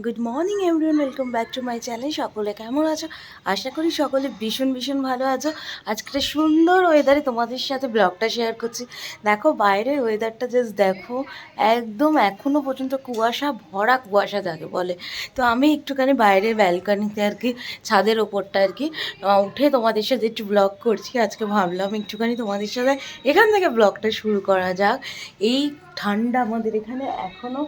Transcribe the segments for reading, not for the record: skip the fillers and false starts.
Good morning everyone, welcome back to my channel. সকলে কেমন আছো? আশা করি সকলে ভীষণ ভীষণ ভালো আছো। আজকে সুন্দর ওয়েদারে তোমাদের সাথে ব্লগটা শেয়ার করছি। দেখো বাইরের ওয়েদারটা জাস্ট দেখো, একদম এখনও পর্যন্ত কুয়াশা ভরা, কুয়াশা যাকে বলে। তো আমি একটুখানি বাইরের ব্যালকনিতে আর কি, ছাদের ওপরটা আর কি উঠে তোমাদের সাথে একটু ব্লগ করছি। আজকে ভাবলাম একটুখানি তোমাদের সাথে এখান থেকে ব্লগটা শুরু করা যাক। এই ঠান্ডা আমাদের এখানে এখনও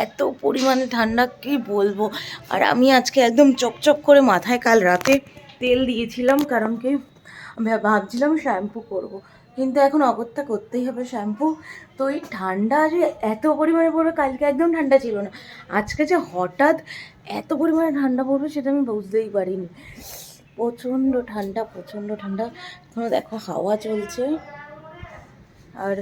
এত পরিমাণে ঠান্ডা কি বলবো। আর আমি আজকে একদম চকচক করে মাথায় কাল রাতে তেল দিয়েছিলাম, কারণ কি ভাবছিলাম শ্যাম্পু করব, কিন্তু এখন অগত্যা করতেই হবে শ্যাম্পু। তো এই ঠান্ডা যে এত পরিমাণে পড়বে, কালকে একদম ঠান্ডা ছিল না, আজকে যে হঠাৎ এত পরিমাণে ঠান্ডা পড়বে সেটা আমি বুঝতেই পারিনি। প্রচণ্ড ঠান্ডা, প্রচণ্ড ঠান্ডা। এখনও দেখো হাওয়া চলছে আর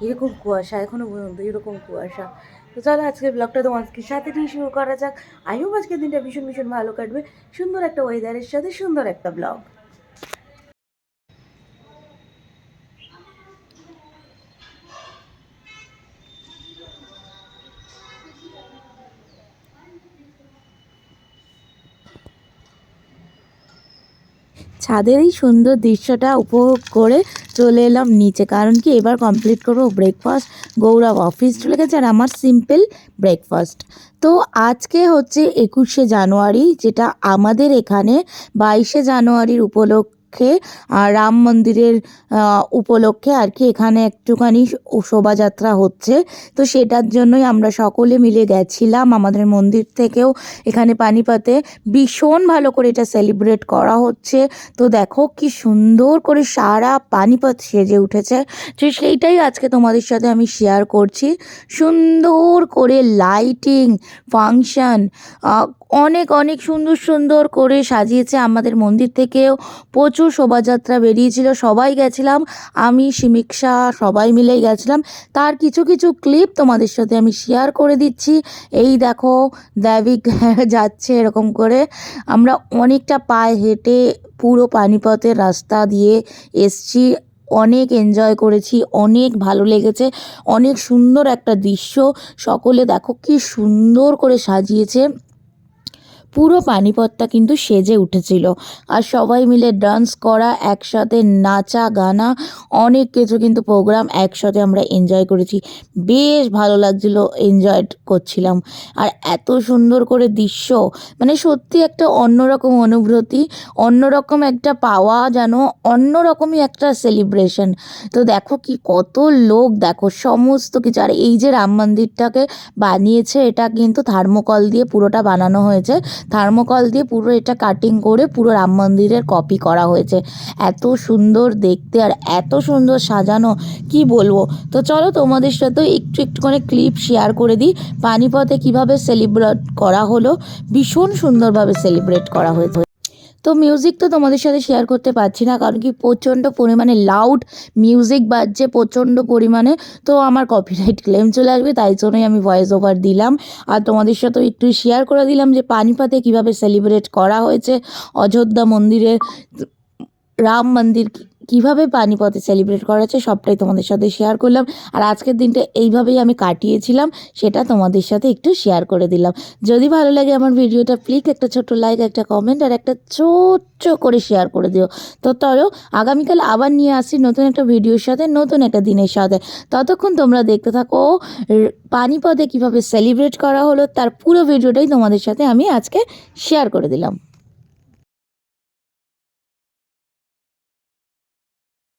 এরকম কুয়াশা, এখনও পর্যন্ত এরকম কুয়াশা। তো চলো আজকের ব্লগটা তোমাকে সাথে নিয়ে শুরু করা যাক। আই হোপ আজকের দিনটা ভীষণ ভীষণ ভালো কাটবে, সুন্দর একটা ওয়েদারের সাথে সুন্দর একটা ব্লগ। ছাদের এই সুন্দর দৃশ্যটা উপভোগ করে চলে এলাম নিচে, কারণ কি এবার কমপ্লিট করবো ব্রেকফাস্ট। গৌরব অফিস চলে গেছে আর আমার সিম্পল ব্রেকফাস্ট। তো আজকে হচ্ছে 21শে জানুয়ারি, যেটা আমাদের এখানে 22শে জানুয়ারির উপলক্ষে রাম মন্দিরের উপলক্ষে আর কি এখানে একটুখানি শোভাযাত্রা হচ্ছে। তো সেটার জন্যই আমরা সকলে মিলে গেছিলাম। আমাদের মন্দির থেকেও এখানে পানিপথে ভীষণ ভালো করে এটা সেলিব্রেট করা হচ্ছে। তো দেখো কি সুন্দর করে সারা পানিপথ সেজে উঠেছে। তো সেইটাই আজকে তোমাদের সাথে আমি শেয়ার করছি। সুন্দর করে লাইটিং, ফাংশন, অনেক অনেক সুন্দর সুন্দর করে সাজিয়েছে। আমাদের মন্দির থেকেও প্রচুর শোভাযাত্রা বেরিয়েছিল, সবাই গেছিলাম, আমি শিমিক্ষা সবাই মিলেই গেছিলাম। তার কিছু কিছু ক্লিপ তোমাদের সাথে আমি শেয়ার করে দিচ্ছি। এই দেখো দেবিক যাচ্ছে এরকম করে, আমরা অনেকটা পায়ে হেঁটে পুরো পানিপথের রাস্তা দিয়ে এসছি, অনেক এনজয় করেছি, অনেক ভালো লেগেছে, অনেক সুন্দর একটা দৃশ্য। সকলে দেখো কি সুন্দর করে সাজিয়েছে, পুরো পানিপথটা কিন্তু সেজে উঠেছিল। আর সবাই মিলে ডান্স করা, একসাথে নাচা গানা, অনেক কিছু কিন্তু প্রোগ্রাম একসাথে আমরা এনজয় করেছি। বেশ ভালো লাগছিল, এনজয় করছিলাম। আর এত সুন্দর করে দৃশ্য, মানে সত্যি একটা অন্যরকম অনুভূতি, অন্যরকম একটা পাওয়া, যেন অন্যরকমই একটা সেলিব্রেশন। তো দেখো কি কত লোক, দেখো সমস্ত কিছু। আর এই যে রাম মন্দিরটাকে বানিয়েছে, এটা কিন্তু থার্মোকল দিয়ে পুরোটা বানানো হয়েছে। থার্মোকল দিয়ে পুরো এটা কাটিং করে পুরো রাম মন্দিরের কপি করা হয়েছে। এত সুন্দর দেখতে আর এত সুন্দর সাজানো, কি বলবো। তো চলো তোমাদের সাথে একটু একটু করে ক্লিপ শেয়ার করে দিই পানিপথে কিভাবে সেলিব্রেট করা হলো। ভীষণ সুন্দরভাবে সেলিব্রেট করা হয়েছে। তো মিউজিক তো তোমাদের সাথে শেয়ার করতে পারছি না, কারণ কি প্রচণ্ড পরিমাণে লাউড মিউজিক বাজছে, প্রচণ্ড পরিমাণে। তো আমার কপিরাইট ক্লেম চলে আসবে, তাই জন্যই আমি ভয়েস ওভার দিলাম। আর তোমাদের সাথেও একটু শেয়ার করে দিলাম যে পানিপথে কীভাবে সেলিব্রেট করা হয়েছে, অযোধ্যা মন্দিরের রাম মন্দির কীভাবে পানিপথে সেলিব্রেট করা হচ্ছে, সবটাই তোমাদের সাথে শেয়ার করলাম। আর আজকের দিনটা এইভাবেই আমি কাটিয়েছিলাম, সেটা তোমাদের সাথে একটু শেয়ার করে দিলাম। যদি ভালো লাগে আমার ভিডিওটা, প্লিজ একটা ছোট্ট লাইক, একটা কমেন্ট আর একটা ছোট্ট করে শেয়ার করে দিও। তো চলো আগামীকাল আবার নিয়ে আসছি নতুন একটা ভিডিওর সাথে, নতুন একটা দিনের সাথে। ততক্ষণ তোমরা দেখতে থাকো পানিপথে কীভাবে সেলিব্রেট করা হলো, তার পুরো ভিডিওটাই তোমাদের সাথে আমি আজকে শেয়ার করে দিলাম।